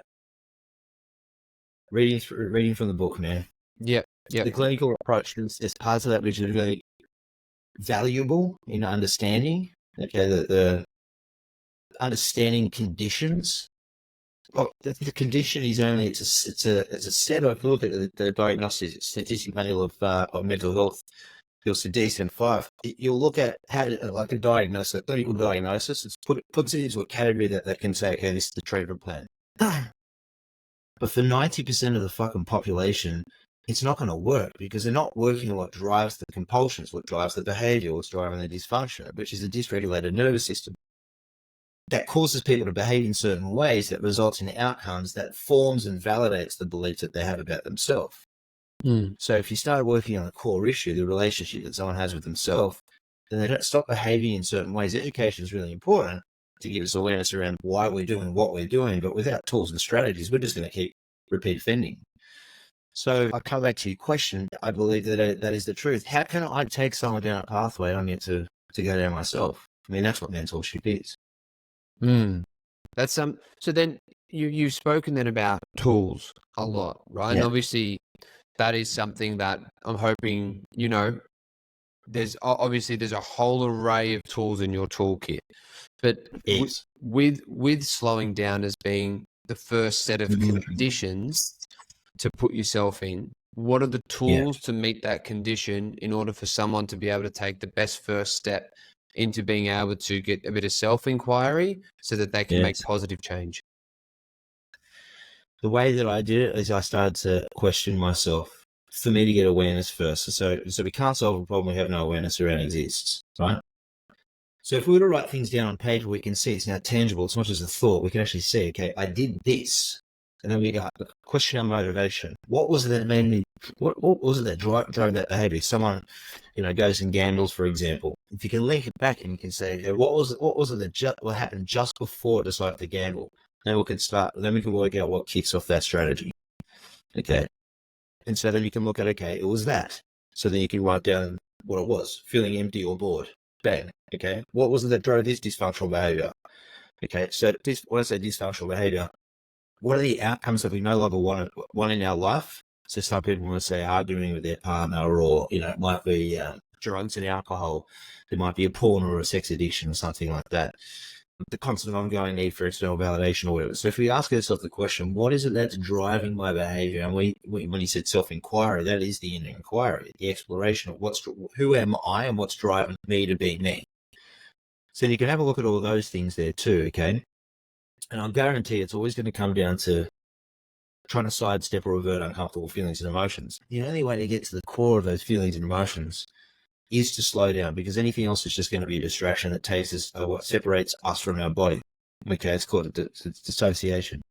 Reading from the book, man. Yep. The clinical approach is part of that, which is really valuable in understanding. Okay, the understanding conditions. Well, the condition is only it's a set of look at the diagnostic statistic manual of mental health. You'll see DSM-5. You'll look at how like a diagnosis, a clinical diagnosis. It's puts it into a category that can say, okay, this is the treatment plan. But for 90% of the fucking population, it's not going to work because they're not working on what drives the compulsions, what drives the behavior, what's driving the dysfunction, which is a dysregulated nervous system that causes people to behave in certain ways that results in outcomes that forms and validates the beliefs that they have about themselves. So if you start working on a core issue, the relationship that someone has with themselves, then they don't stop behaving in certain ways. Education is really important to give us awareness around why we're doing what we're doing, but without tools and strategies, we're just going to keep repeat offending. So I come back to your question. I believe that is the truth. How can I take someone down a pathway I need to go down myself? I mean, that's what mentorship is. That's so then you've spoken then about tools a lot, right? Yeah. And obviously that is something that I'm hoping, there's obviously there's a whole array of tools in your toolkit, but Yes. with slowing down as being the first set of conditions to put yourself in, what are the tools to meet that condition in order for someone to be able to take the best first step into being able to get a bit of self-inquiry so that they can make positive change? The way that I did it is I started to question myself for me to get awareness first. So we can't solve a problem we have no awareness around exists, right? So if we were to write things down on paper, we can see it's now tangible. It's not just a thought. We can actually see, okay, I did this. And then we got question our motivation. What was it that made me, what was it that drove that behavior? Someone, goes and gambles, for example. If you can link it back and you can say, okay, what was it that what happened just before it decided to gamble? Then we can work out what kicks off that strategy. Okay. And so then you can look at, okay, it was that. So then you can write down what it was, feeling empty or bored. Bang. Okay. What was it that drove this dysfunctional behavior? Okay. So when I say dysfunctional behavior, what are the outcomes that we no longer want in our life? So some people want to say arguing with their partner, or, it might be drugs and alcohol. There might be a porn or a sex addiction or something like that. The constant ongoing need for external validation or whatever. So if we ask ourselves the question, what is it that's driving my behavior? And when you said self-inquiry, that is the inner inquiry, the exploration of who am I and what's driving me to be me. So you can have a look at all those things there too, okay? And I'll guarantee it's always going to come down to trying to sidestep or avert uncomfortable feelings and emotions. The only way to get to the core of those feelings and emotions is to slow down, because anything else is just going to be a distraction that takes us, what separates us from our body. Okay, it's called dissociation.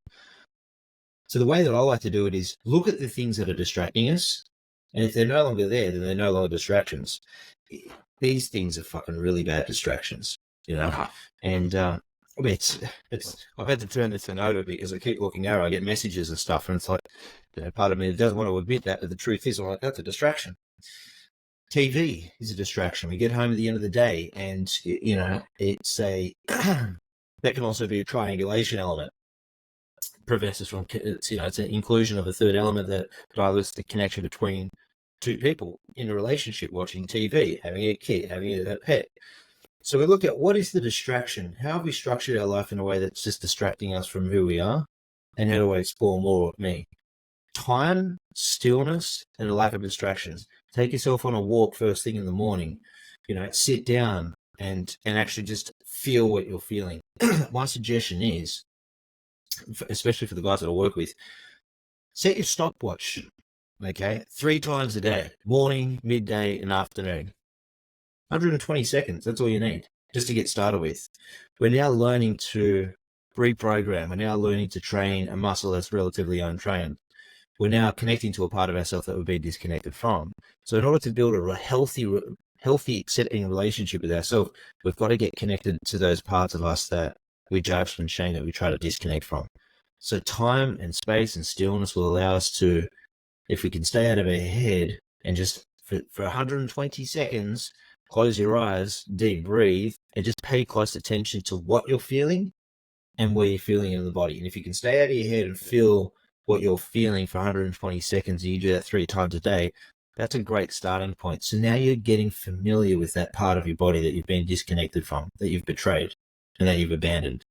So the way that I like to do it is look at the things that are distracting us, and if they're no longer there, then they're no longer distractions. These things are fucking really bad distractions, and I've had to turn this over because I keep looking out, I get messages and stuff, and it's like, part of me doesn't want to admit that, but the truth is, I'm like, that's a distraction. TV is a distraction. We get home at the end of the day and, it's that can also be a triangulation element. Prevents us from, it's an inclusion of a third element that dilutes the connection between two people in a relationship, watching TV, having a kid, having a pet. So we look at what is the distraction? How have we structured our life in a way that's just distracting us from who we are? And how do I explore more of me? Time, stillness, and a lack of distractions. Take yourself on a walk first thing in the morning, sit down and actually just feel what you're feeling. My suggestion is, especially for the guys that I work with, set your stopwatch, okay, 3 times a day, morning, midday, and afternoon. 120 seconds, that's all you need, just to get started with. We're now learning to reprogram. We're now learning to train a muscle that's relatively untrained. We're now connecting to a part of ourselves that we've been disconnected from. So in order to build a healthy, accepting relationship with ourselves, we've got to get connected to those parts of us that we judge and shame, that we try to disconnect from. So time and space and stillness will allow us to, if we can stay out of our head and just for 120 seconds, close your eyes, deep breathe, and just pay close attention to what you're feeling and where you're feeling in the body. And if you can stay out of your head and feel what you're feeling for 120 seconds, and you do that 3 times a day, That's a great starting point. So now you're getting familiar with that part of your body that you've been disconnected from, that you've betrayed, and that you've abandoned.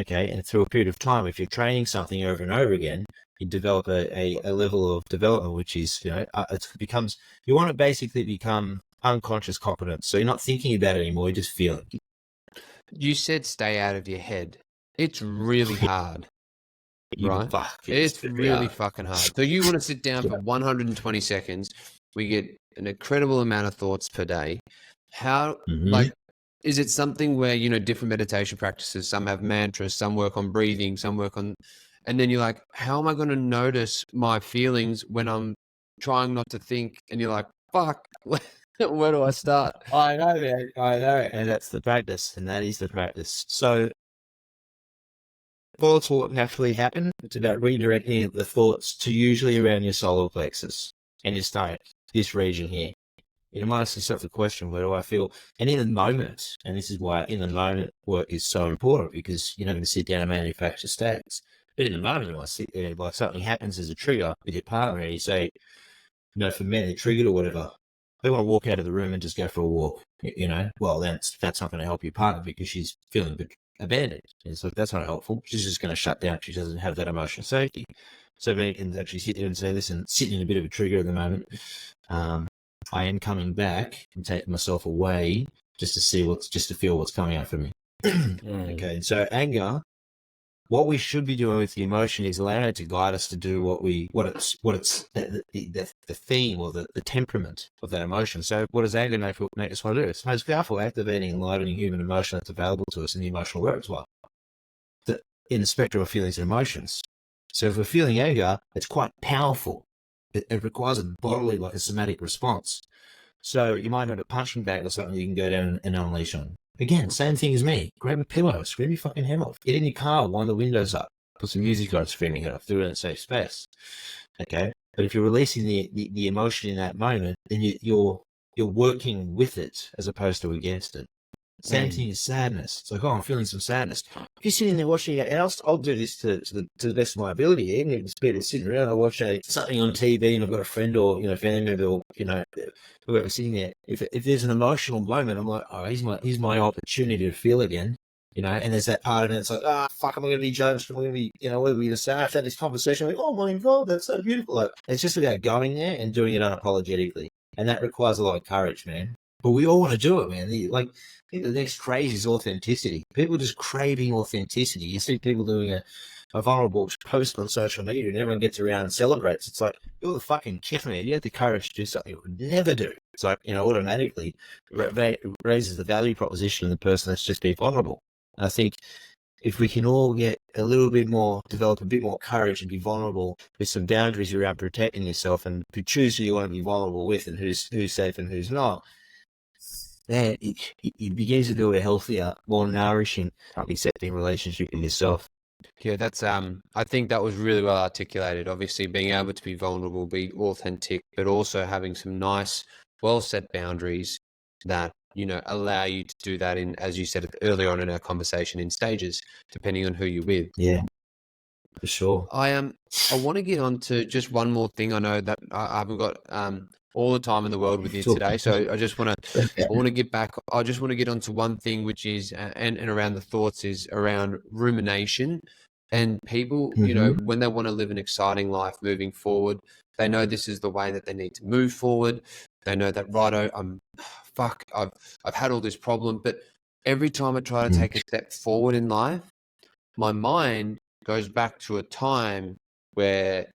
Okay, and through a period of time, if you're training something over and over again, you develop a level of development, which is, you want to basically become unconscious competence. So you're not thinking about it anymore, you just feel it. You said stay out of your head. It's really hard, right? It's really fucking hard. So you want to sit down for 120 seconds. We get an incredible amount of thoughts per day. How, like, is it something where, different meditation practices, some have mantras, some work on breathing, some work on, and then you're like, how am I going to notice my feelings when I'm trying not to think? And you're like, fuck, where do I start? I know, man. I know. And that's the practice. And that is the practice. So thoughts will naturally happen. It's about redirecting the thoughts to usually around your solar plexus and your stomach, this region here. You might ask yourself the question, where do I feel? And in the moment, and this is why in the moment work is so important, because you're not going to sit down and manufacture stats. But in the moment, you might sit there, like something happens as a trigger with your partner, and you say, for men, they're triggered or whatever. They want to walk out of the room and just go for a walk, well, that's not going to help your partner because she's feeling abandoned. And so that's not helpful. She's just going to shut down. She doesn't have that emotional safety. So we can actually sit there and say, listen, sitting in a bit of a trigger at the moment. I am coming back and taking myself away just to feel what's coming out for me. Okay. And so anger, what we should be doing with the emotion is allowing it to guide us to do what it's the theme or the temperament of that emotion. So what does anger make us want to do? It's the most powerful, activating, enlivening human emotion that's available to us in the emotional work as well. In the spectrum of feelings and emotions. So if we're feeling anger, it's quite powerful. It requires a bodily, like a somatic response. So you might have a punching bag or something you can go down and unleash on. Again, same thing as me. Grab a pillow, scream your fucking head off. Get in your car, wind the windows up, put some music on, screaming it off. Do it in a safe space. Okay? But if you're releasing the emotion in that moment, then you're working with it as opposed to against it. Same thing as sadness. It's like, I'm feeling some sadness. If you're sitting there watching it, and I'll do this to the best of my ability. Even if it's people sitting around, I watch something on TV and I've got a friend or, family member or, whoever sitting there. If there's an emotional moment, I'm like, here's my opportunity to feel again, and there's that part of it, it's like, fuck, am I going to be judged? Am I going to be, what are we going to say? I've had this conversation, I'm like, am I involved? That's so beautiful. Like, it's just about going there and doing it unapologetically. And that requires a lot of courage, man. But we all want to do it, man. I think the next craze is authenticity. People just craving authenticity. You see people doing a vulnerable post on social media and everyone gets around and celebrates. It's like, you're the fucking kid, man. You have the courage to do something you would never do. It's like, automatically raises the value proposition of the person that's just being vulnerable. And I think if we can all get a little bit more, develop a bit more courage and be vulnerable with some boundaries around protecting yourself and choose who you want to be vulnerable with and who's safe and who's not, then it begins to build a healthier, more nourishing, accepting relationship in yourself. Yeah, that's I think that was really well articulated. Obviously, being able to be vulnerable, be authentic, but also having some nice, well set boundaries that allow you to do that in, as you said earlier on in our conversation, in stages, depending on who you're with. Yeah, for sure. I want to get on to just one more thing. I know that I haven't got all the time in the world with you today, so I just want to get back. I just want to get onto one thing, which is and around the thoughts is around rumination. And people, when they want to live an exciting life moving forward, they know this is the way that they need to move forward. They know that, righto, I've had all this problem, but every time I try to take a step forward in life, my mind goes back to a time where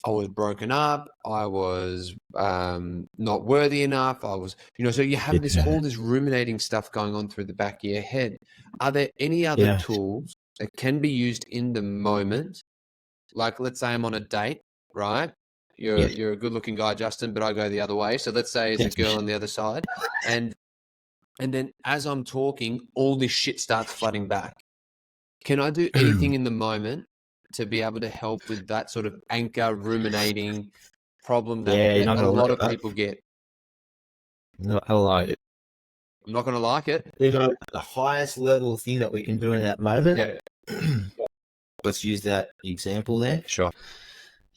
I was broken up, I was not worthy enough, I was, so you have all this ruminating stuff going on through the back of your head. Are there any other tools that can be used in the moment? Like, let's say I'm on a date, right? You're a good-looking guy, Justin, but I go the other way. So let's say it's a girl on the other side, and then as I'm talking, all this shit starts flooding back. Can I do anything in the moment to be able to help with that sort of anchor ruminating problem that a lot of people get? No, I like it. I'm not going to like it. The highest level thing that we can do in that moment. Yeah. Let's use that example there. Sure.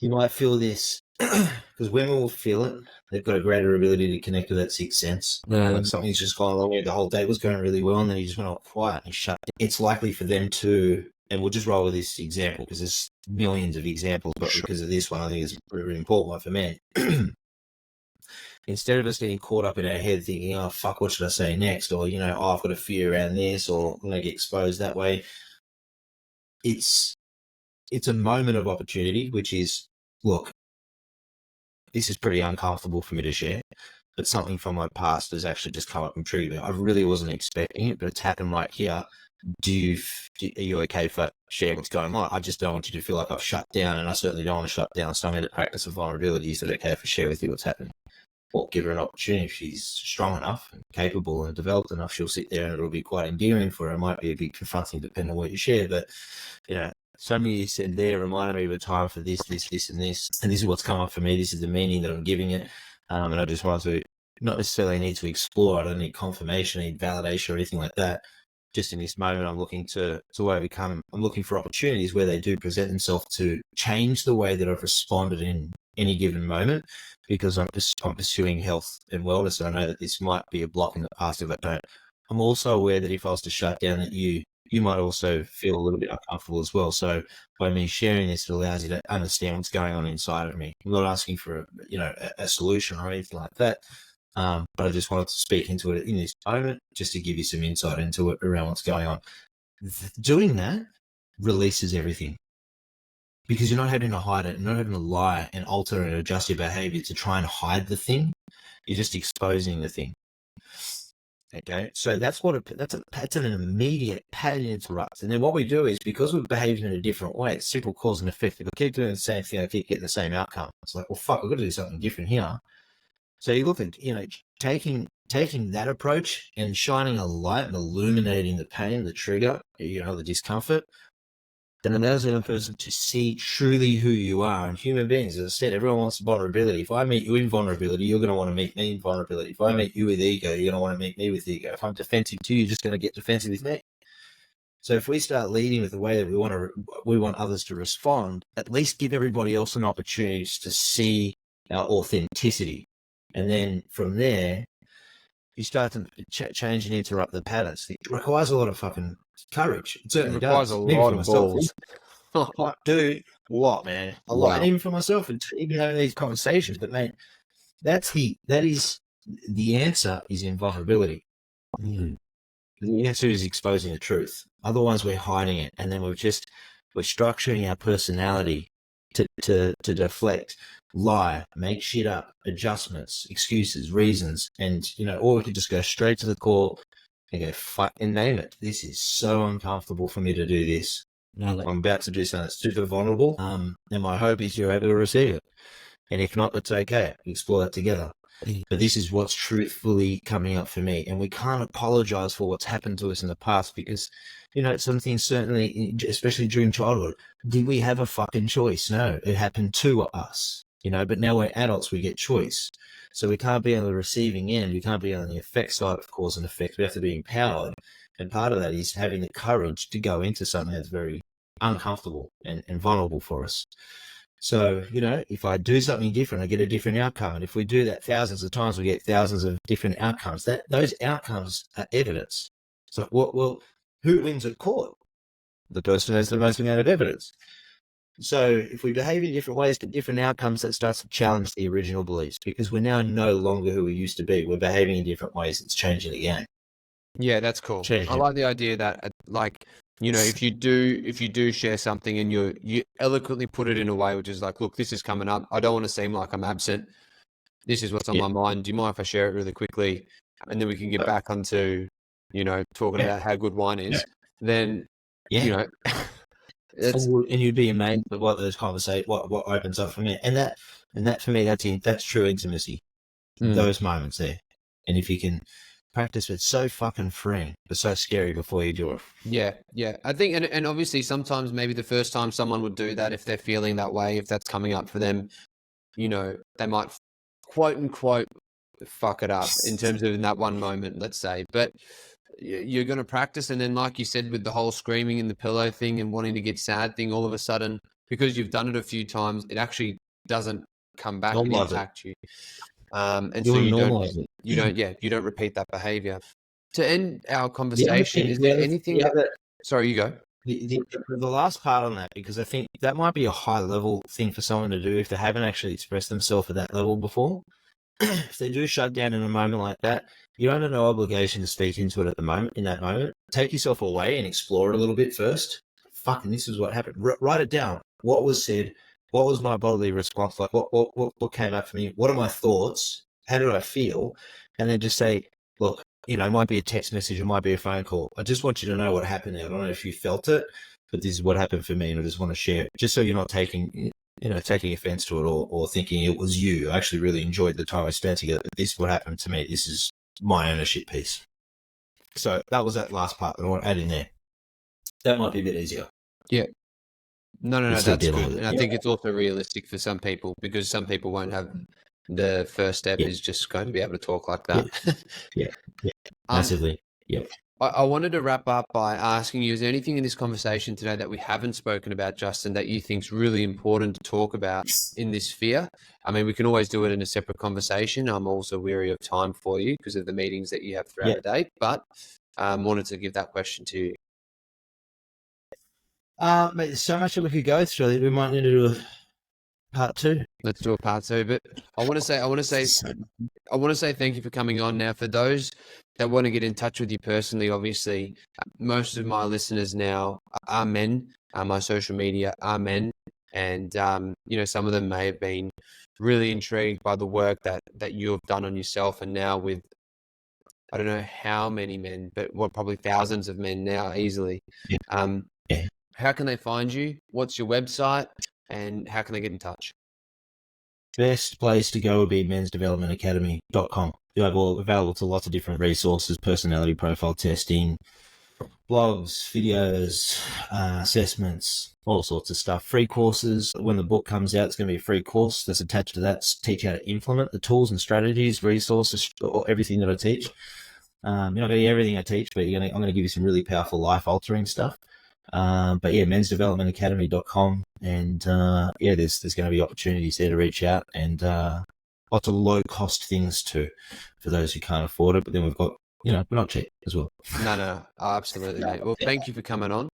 You might feel this because women will feel it. They've got a greater ability to connect with that sixth sense. Like something's just gone along with the whole day was going really well, and then he just went all quiet and shut down. It's likely for them to, and we'll just roll with this example because there's millions of examples, but because of this one, I think it's a really important one for men. Instead of us getting caught up in our head thinking, oh, fuck, what should I say next? Or, oh, I've got a fear around this, or I'm going to get exposed that way. It's a moment of opportunity, which is, look, this is pretty uncomfortable for me to share, but something from my past has actually just come up and triggered me. I really wasn't expecting it, but it's happened right here. Are you okay for sharing what's going on? I just don't want you to feel like I've shut down, and I certainly don't want to shut down. So I'm going to practice of vulnerability. Is it okay if I share with you what's happening? Or give her an opportunity. If she's strong enough and capable and developed enough, she'll sit there and it'll be quite endearing for her. It might be a bit confronting depending on what you share, but something you said there reminded me of a time for this, and this, and this is what's come up for me. This is the meaning that I'm giving it. And I just want to not necessarily need to explore. I don't need confirmation, I need validation or anything like that. Just in this moment, I'm looking to overcome. I'm looking for opportunities where they do present themselves to change the way that I've responded in any given moment, because I'm pursuing health and wellness. And I know that this might be a block in the past if I don't. I'm also aware that if I was to shut down, that you might also feel a little bit uncomfortable as well. So by me sharing this, it allows you to understand what's going on inside of me. I'm not asking for a solution or anything like that. But I just wanted to speak into it in this moment, just to give you some insight into it around what's going on. Doing that releases everything, because you're not having to hide it, you're not having to lie and alter and adjust your behavior to try and hide the thing. You're just exposing the thing. Okay, so that's an immediate pattern interrupt. And then what we do is, because we're behaving in a different way, it's simple cause and effect. If I keep doing the same thing, I keep getting the same outcome. It's like, well, fuck, I've got to do something different here. So you look at, taking that approach and shining a light and illuminating the pain, the trigger, the discomfort, then allows the other person to see truly who you are. And human beings, as I said, everyone wants vulnerability. If I meet you in vulnerability, you're going to want to meet me in vulnerability. If I meet you with ego, you're going to want to meet me with ego. If I'm defensive to you, you're just going to get defensive with me. So if we start leading with the way that we want others to respond, at least give everybody else an opportunity to see our authenticity. And then from there, you start to change and interrupt the patterns. It requires a lot of fucking courage. It certainly requires does. a lot of balls. Dude, a lot, man. A lot. Wow. And even for myself, and even having these conversations. But man, that is the answer is in vulnerability. The answer is exposing the truth. Otherwise, we're hiding it, and then we're structuring our personality to deflect, lie, make shit up, adjustments, excuses, reasons, and or we could just go straight to the core and go fuck and name it. This is so uncomfortable for me to do this. No, I'm about to do something that's super vulnerable. And my hope is you're able to receive it. And if not, that's okay. We explore that together. But this is what's truthfully coming up for me. And we can't apologize for what's happened to us in the past, because, some things, certainly, especially during childhood, did we have a fucking choice? No, it happened to us, but now we're adults, we get choice. So we can't be on the receiving end. We can't be on the effect side of cause and effect. We have to be empowered. And part of that is having the courage to go into something that's very uncomfortable and vulnerable for us. So, if I do something different, I get a different outcome. And if we do that thousands of times, we get thousands of different outcomes. Those outcomes are evidence. So, well, who wins at court? The person who has the most amount of evidence. So if we behave in different ways to different outcomes, that starts to challenge the original beliefs, because we're now no longer who we used to be. We're behaving in different ways. It's changing the game. Yeah, that's cool. I like the idea that, if you do share something and you eloquently put it in a way which is like, look, this is coming up. I don't want to seem like I'm absent. This is what's on my mind. Do you mind if I share it really quickly? And then we can get back onto, talking about how good wine is. Then, and you'd be amazed at what those conversations, what opens up for me. And that for me, that's true intimacy. Those moments there. And if you can practice, it's so fucking freeing, but so scary before you do it. Yeah. I think, and obviously sometimes maybe the first time someone would do that, if they're feeling that way, if that's coming up for them, they might quote unquote fuck it up in terms of in that one moment, let's say. But you're going to practice, and then, like you said, with the whole screaming in the pillow thing and wanting to get sad thing, all of a sudden, because you've done it a few times, it actually doesn't come back and Normalize it. impact you. And You so want to normalize it. you don't repeat that behavior. To end our The other conversation, thing, is there anything? the other, Sorry, you go. the last part on that, because I think that might be a high level thing for someone to do if they haven't actually expressed themselves at that level before. If they do shut down in a moment like that, you're under no obligation to speak into it at the moment. In that moment, take yourself away and explore it a little bit first. Fucking, this is what happened. Write it down. What was said? What was my bodily response like? What came up for me? What are my thoughts? How did I feel? And then just say, look, it might be a text message, it might be a phone call. I just want you to know what happened there. I don't know if you felt it, but this is what happened for me, and I just want to share it, just so you're not taking offense to it or thinking it was you. I actually really enjoyed the time I spent together. This is what happened to me. This is my ownership piece. So that was that last part that I want to add in there. That might be a bit easier. Yeah. No, that's good. And I Yeah. think it's also realistic for some people, because some people won't have the first step is just going to be able to talk like that. Yeah. Massively. Yeah. I wanted to wrap up by asking you, is there anything in this conversation today that we haven't spoken about, Justin, that you think is really important to talk about in this sphere? I mean, we can always do it in a separate conversation. I'm also weary of time for you because of the meetings that you have throughout the day, but wanted to give that question to you. Mate, there's so much that we could go through. We might need to do a part 2. Let's do a part 2. But I want to say thank you for coming on. Now, for those that want to get in touch with you personally, obviously, most of my listeners now are men. My social media are men, and some of them may have been really intrigued by the work that you have done on yourself, and now with, I don't know how many men, but probably thousands of men now easily. How can they find you? What's your website? And how can they get in touch? Best place to go would be mensdevelopmentacademy.com. You have all available to lots of different resources, personality profile testing, blogs, videos, assessments, all sorts of stuff. Free courses. When the book comes out, it's going to be a free course that's attached to that to teach how to implement the tools and strategies, resources, everything that I teach. You're not going to get everything I teach, but I'm going to give you some really powerful life-altering stuff. But yeah, mensdevelopmentacademy.com, and there's going to be opportunities there to reach out, and lots of low-cost things too for those who can't afford it. But then we've got, we're not cheap as well. No, absolutely, mate. Well, thank you for coming on.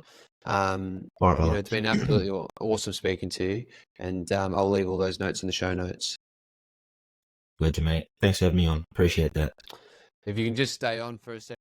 Right, it's been absolutely awesome speaking to you, and I'll leave all those notes in the show notes. Glad you, mate. Thanks for having me on. Appreciate that. If you can just stay on for a second.